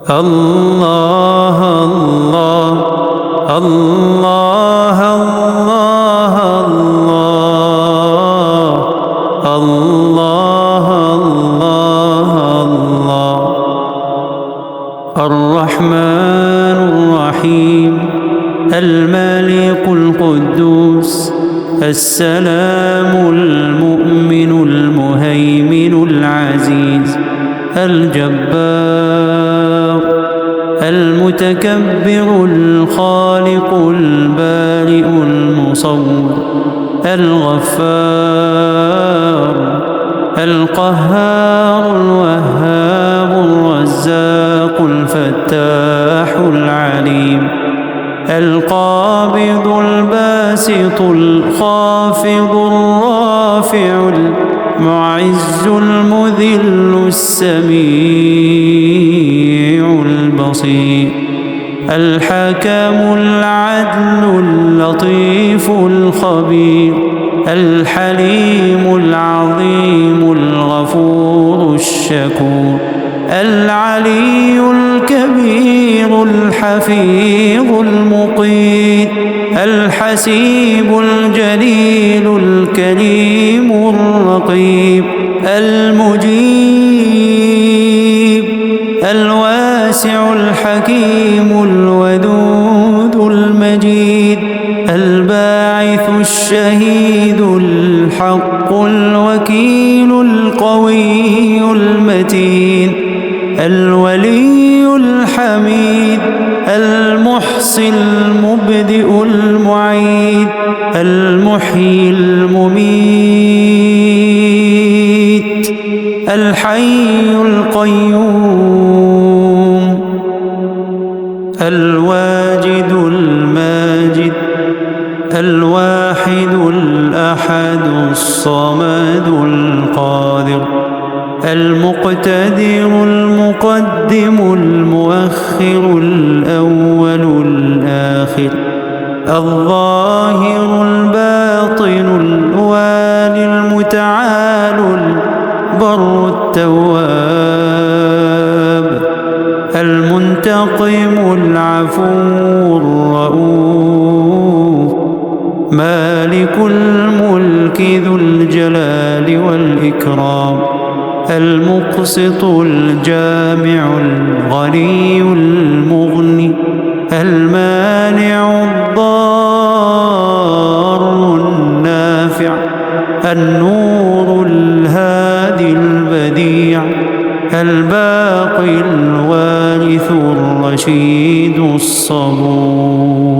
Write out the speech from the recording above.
الله الله الله الله الله الله الله الله الرحمن الرحيم الملك القدوس السلام المؤمن المهيمن العزيز الجبار المتكبر الخالق البارئ المصور الغفار القهار الوهاب الرزاق الفتاح العليم القابض الباسط الخافض الرافع المعز المذل السميع البصير الحكم العدل اللطيف الخبير الحليم العظيم الغفور الشكور العلي الكبير الحفيظ المقيت الحسيب الجليل الكريم الرقيب المجيب الواسع الحكيم الودود المجيد الباعث الشهيد الحق الوكيل القوي المتين الولي الحميد المحصي المبدئ المعيد المحيي المميت الحي القيوم الواجد الماجد الواحد الأحد الصمد القادر المقتدر المقدم المؤخر الأول الآخر الظاهر الباطن الوالي المتعال البر التواب المنتقم العفو الرؤوف مالك الملك ذو الجلال والإكرام المقسط الجامع الغني المغني المانع الضار النافع النور الهادي البديع الباقي الوارث الرشيد الصبور